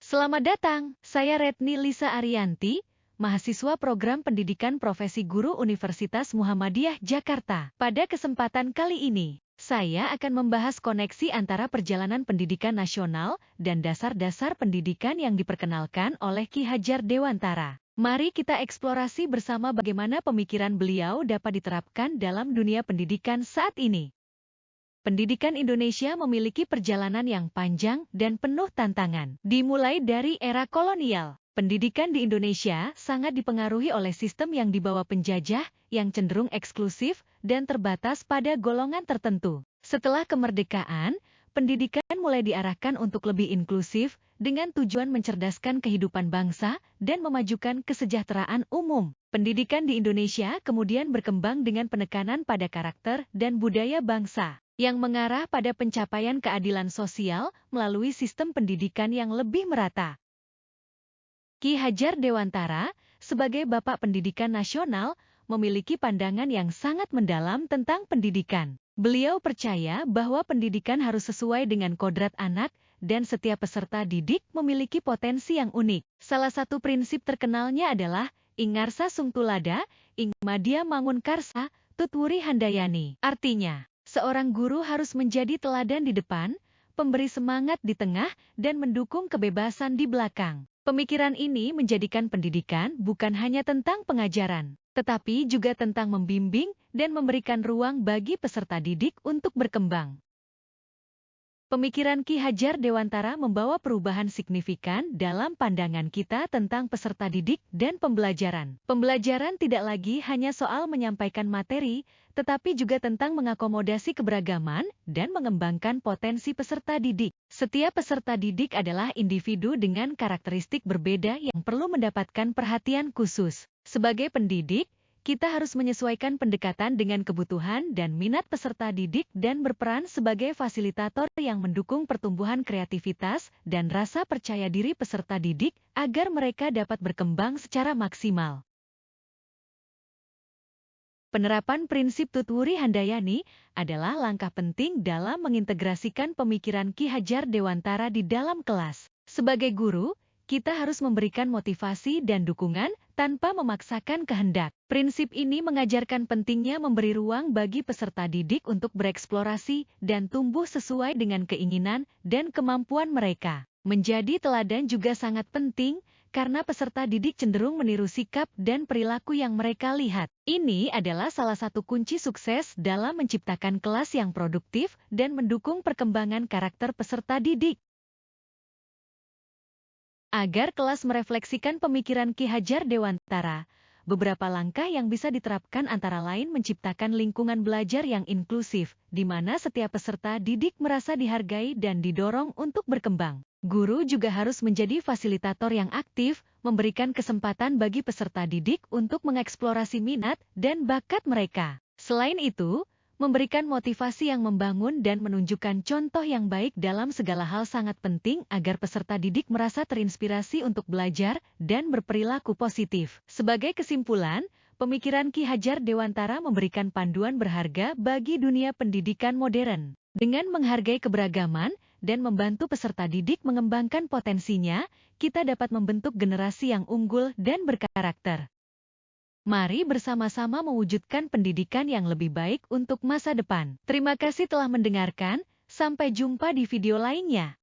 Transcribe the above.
Selamat datang, saya Retni Lisa Arianti, mahasiswa program pendidikan profesi guru Universitas Muhammadiyah Jakarta. Pada kesempatan kali ini, saya akan membahas koneksi antara perjalanan pendidikan nasional dan dasar-dasar pendidikan yang diperkenalkan oleh Ki Hajar Dewantara. Mari kita eksplorasi bersama bagaimana pemikiran beliau dapat diterapkan dalam dunia pendidikan saat ini. Pendidikan Indonesia memiliki perjalanan yang panjang dan penuh tantangan. Dimulai dari era kolonial, pendidikan di Indonesia sangat dipengaruhi oleh sistem yang dibawa penjajah, yang cenderung eksklusif dan terbatas pada golongan tertentu. Setelah kemerdekaan, pendidikan mulai diarahkan untuk lebih inklusif, dengan tujuan mencerdaskan kehidupan bangsa dan memajukan kesejahteraan umum. Pendidikan di Indonesia kemudian berkembang dengan penekanan pada karakter dan budaya bangsa, yang mengarah pada pencapaian keadilan sosial melalui sistem pendidikan yang lebih merata. Ki Hajar Dewantara, sebagai Bapak Pendidikan Nasional, memiliki pandangan yang sangat mendalam tentang pendidikan. Beliau percaya bahwa pendidikan harus sesuai dengan kodrat anak, dan setiap peserta didik memiliki potensi yang unik. Salah satu prinsip terkenalnya adalah, Ingarsa Sungtulada, Ing Madya Mangunkarsa, Tutwuri Handayani. Artinya, seorang guru harus menjadi teladan di depan, pemberi semangat di tengah, dan mendukung kebebasan di belakang. Pemikiran ini menjadikan pendidikan bukan hanya tentang pengajaran, tetapi juga tentang membimbing dan memberikan ruang bagi peserta didik untuk berkembang. Pemikiran Ki Hajar Dewantara membawa perubahan signifikan dalam pandangan kita tentang peserta didik dan pembelajaran. Pembelajaran tidak lagi hanya soal menyampaikan materi, tetapi juga tentang mengakomodasi keberagaman dan mengembangkan potensi peserta didik. Setiap peserta didik adalah individu dengan karakteristik berbeda yang perlu mendapatkan perhatian khusus. Sebagai pendidik, kita harus menyesuaikan pendekatan dengan kebutuhan dan minat peserta didik dan berperan sebagai fasilitator yang mendukung pertumbuhan kreativitas dan rasa percaya diri peserta didik agar mereka dapat berkembang secara maksimal. Penerapan prinsip Tutwuri Handayani adalah langkah penting dalam mengintegrasikan pemikiran Ki Hajar Dewantara di dalam kelas. Sebagai guru, kita harus memberikan motivasi dan dukungan tanpa memaksakan kehendak. Prinsip ini mengajarkan pentingnya memberi ruang bagi peserta didik untuk bereksplorasi dan tumbuh sesuai dengan keinginan dan kemampuan mereka. Menjadi teladan juga sangat penting, karena peserta didik cenderung meniru sikap dan perilaku yang mereka lihat. Ini adalah salah satu kunci sukses dalam menciptakan kelas yang produktif dan mendukung perkembangan karakter peserta didik. Agar kelas merefleksikan pemikiran Ki Hajar Dewantara, beberapa langkah yang bisa diterapkan antara lain menciptakan lingkungan belajar yang inklusif, di mana setiap peserta didik merasa dihargai dan didorong untuk berkembang. Guru juga harus menjadi fasilitator yang aktif, memberikan kesempatan bagi peserta didik untuk mengeksplorasi minat dan bakat mereka. Selain itu, memberikan motivasi yang membangun dan menunjukkan contoh yang baik dalam segala hal sangat penting agar peserta didik merasa terinspirasi untuk belajar dan berperilaku positif. Sebagai kesimpulan, pemikiran Ki Hajar Dewantara memberikan panduan berharga bagi dunia pendidikan modern. Dengan menghargai keberagaman dan membantu peserta didik mengembangkan potensinya, kita dapat membentuk generasi yang unggul dan berkarakter. Mari bersama-sama mewujudkan pendidikan yang lebih baik untuk masa depan. Terima kasih telah mendengarkan, sampai jumpa di video lainnya.